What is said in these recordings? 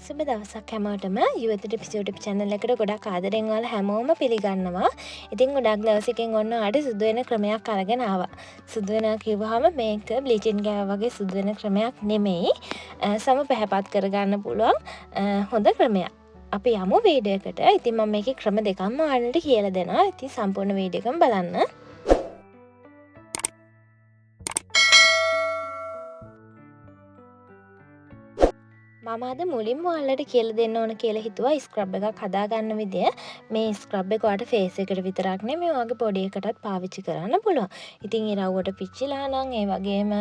සුබ දවසක් හැමෝටම යුවතිට එපිසෝඩ් channel එකට ගොඩක් ආදරෙන් ඔයාලා හැමෝම පිළිගන්නවා. ඉතින් ගොඩක් දවසකින් ඔන්න ආඩ සුදු වෙන ක්‍රමයක් අරගෙන ආවා. සුදු වෙනවා කිව්වහම මේක බ්ලීචින් ගෑවා වගේ සුදු වෙන ක්‍රමයක් නෙමෙයි. සම පැහැපත් කරගන්න පුළුවන් හොඳ ක්‍රමයක්. අපි යමු වීඩියෝ එකට. ඉතින් මම මේකේ ක්‍රම දෙකක්ම ඔයාලට කියලා දෙනවා. ඉතින් සම්පූර්ණ වීඩියෝ එකම බලන්න. මම අද මුලින්ම ඔයාලට කියලා දෙන්න ඕන කියලා හිතුවා ස්ක්‍රබ් එකක් හදාගන්න විදිය. මේ ස්ක්‍රබ් එක ඔයාලට ෆේස් එකට විතරක් නෙමෙයි ඔයාගේ බොඩි එකටත් පාවිච්චි කරන්න පුළුවන්. ඉතින් ඉරව්වට පිච්චිලා නම් ඒ වගේම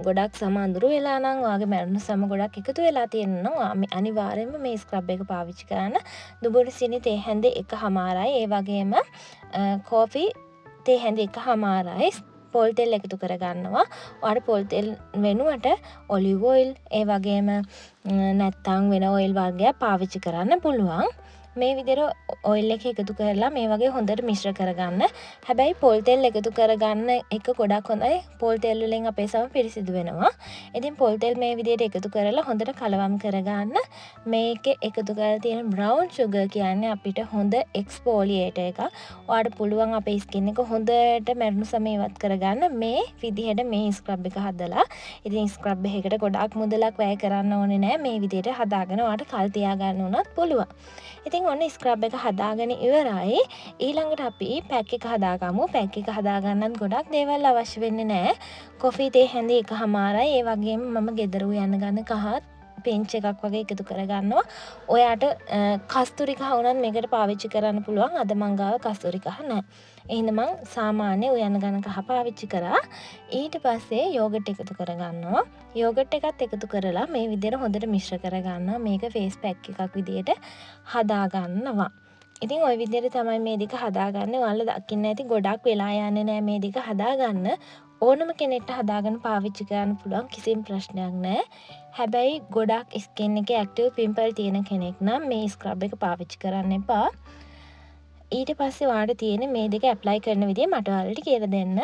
ගොඩක් සම අඳුරු වෙලා නම් ඔයාගේ මැරුණු සම ගොඩක් එකතු වෙලා තියෙනවා නම් අනිවාර්යයෙන්ම මේ ස්ක්‍රබ් එක පාවිච්චි කරන්න. දුඹුරු සිනි තේ හැඳේ 1/2යි. ඒ වගේම කෝෆි තේ හැඳේ 1/2යි. පොල් තෙල් එකතු කරගන්නවා. ඔයාලට පොල් තෙල් වෙනුවට ඔලිව් ඔයිල් ඒ වගේම නැත්තම් වෙන ඔයිල් වර්ගයක් පාවිච්චි කරන්න පුළුවන්. මේ විදිහට ඔයිල් එක එකතු කරලා මේ වගේ හොඳට මිශ්‍ර කරගන්න. හැබැයි පොල් තෙල් එකතු කරගන්න එක ගොඩක් හොඳයි. පොල් තෙල් වලින් අපේ සම පිරිසිදු වෙනවා. ඉතින් පොල් තෙල් මේ විදිහට එකතු කරලා හොඳට කලවම් කරගන්න. මේකේ එකතු කරලා තියෙන බ්‍රවුන් sugar කියන්නේ අපිට හොඳ එක්ස්ෆෝලියේටර් එකක්. ඔයාලට පුළුවන් අපේ ස්කින් එක හොඳට මැරුණු සම ඉවත් කරගන්න මේ විදිහට මේ ස්ක්‍රබ් එක හදලා. ඉතින් ස්ක්‍රබ් එකකට ගොඩක් මුදලක් වැය කරන්න ඕනේ නැහැ. මේ විදිහට හදාගෙන ඔයාලට කල් තියා ගන්න උනත් පුළුවන්. ඉතින් ඔන්න ස්ක්‍රබ් එක හදාගෙන ඉවරයි. ඊළඟට අපි පැක් එක හදාගමු. පැක් එක හදාගන්නත් ගොඩක් දේවල් අවශ්‍ය වෙන්නේ නැහැ. කොෆි තේ හැඳි 1/2යි. ඒ වගේම මම ගෙදර යන ගන්න කහ පින්ච් එකක් වගේ එකතු කරගන්නවා. ඔයාට කස්තුරි කහ උනත් මේකට පාවිච්චි කරන්න පුළුවන්. අද මං ගාව කස්තුරි කහ නැහැ. එහෙනම් මං සාමාන්‍ය උයන ගන්න කහ පාවිච්චි කරා. ඊට පස්සේ යෝගට් එකතු කරගන්නවා. යෝගට් එකත් එකතු කරලා මේ විදිහට හොඳට මිශ්‍ර කරගන්නවා. මේක ෆේස් පැක් එකක් විදිහට හදාගන්නවා. ඉතින් ওই විදිහට තමයි මේ දෙක හදාගන්නේ. ඔයාලා දකින්න ඇති ගොඩක් වෙලා යන්නේ නැහැ මේ දෙක හදාගන්න. ඕනම කෙනෙක්ට හදාගෙන පාවිච්චි කරන්න පුළුවන් කිසිම ප්‍රශ්නයක් නැහැ. හැබැයි ගොඩක් ස්කින් එකේ ඇක්ටිව් පිම්පල් තියෙන කෙනෙක් නම් මේ ස්ක්‍රබ් එක පාවිච්චි කරන්න එපා. ඊට පස්සේ ඔයාලට තියෙන මේ දෙක ඇප්ලයි කරන විදිය මට ඔයාලට කියලා දෙන්න.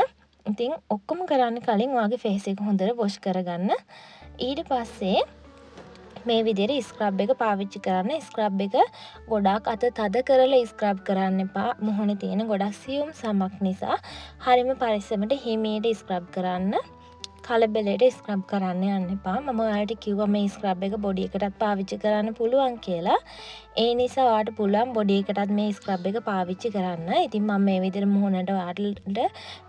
ඉතින් ඔක්කොම කරන්න කලින් ඔයාගේ ෆේස් එක හොඳට වොෂ් කරගන්න. ඊට පස්සේ මේ විදිහට ස්ක්‍රබ් එක පාවිච්චි කරන්න. ස්ක්‍රබ් එක ගොඩාක් අත තද කරලා ස්ක්‍රබ් කරන්න එපා. මුහුණේ තියෙන ගොඩක් සියුම් සමක් නිසා හරිම පරිස්සමට හිමීට ස්ක්‍රබ් කරන්න. කලබලයට ස්ක්‍රබ් කරන්න යන්න එපා. මම ඔයාලට කිව්වා මේ ස්ක්‍රබ් එක බොඩි එකටත් පාවිච්චි කරන්න පුළුවන් කියලා. ඒ නිසා ඔයාලට පුළුවන් බොඩි එකටත් මේ ස්ක්‍රබ් එක පාවිච්චි කරන්න. ඉතින් මම මේ විදිහට මුහුණට ඔයාලට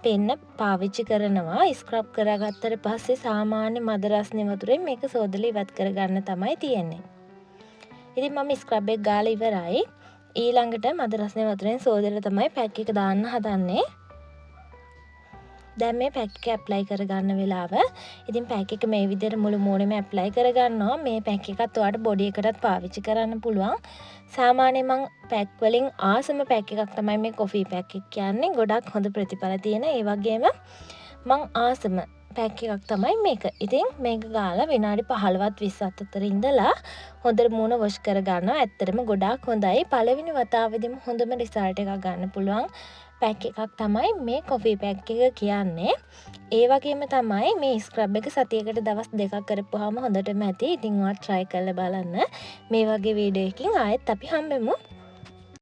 පෙන්න පාවිච්චි කරනවා. ස්ක්‍රබ් කරගත්තට පස්සේ සාමාන්‍ය මද රස්නේ වතුරෙන් මේක සෝදලා ඉවත් කරගන්න තමයි තියෙන්නේ. ඉතින් මම ස්ක්‍රබ් එක ගාලා ඉවරයි. ඊළඟට මද රස්නේ වතුරෙන් සෝදලා තමයි පැක් එක දාන්න හදන්නේ. දැන් මේ පැක් එක ඇප්ලයි කරගන්න වෙලාව. ඉතින් පැක් එක මේ විදිහට මුළු මූණෙම ඇප්ලයි කරගන්නවා. මේ පැක් එකත් ඔයාලට බොඩි එකටත් පාවිච්චි කරන්න පුළුවන්. සාමාන්‍යයෙන් මම පැක් වලින් ආසම පැක් එකක් තමයි මේ කොෆි පැක් එක කියන්නේ. ගොඩක් හොඳ ප්‍රතිඵල තියෙන. ඒ වගේම මං ආසම පැක් එකක් තමයි මේක. ඉතින් මේක ගාලා විනාඩි 15ත් 20ත් අතර ඉඳලා හොඳට මූණ වොෂ් කරගන්නවා. ඇත්තටම ගොඩාක් හොඳයි. පළවෙනි වතාවෙදිම හොඳම රිසල්ට් එකක් ගන්න පුළුවන් පැක් එකක් තමයි මේ කොෆි පැක් එක කියන්නේ. ඒ වගේම තමයි මේ ස්ක්‍රබ් එක සතියකට දවස් 2ක් කරපුවාම හොඳටම ඇති. ඉතින් ඔයා try කරලා බලන්න. මේ වගේ වීඩියෝ එකකින් ආයෙත් අපි හම්බෙමු.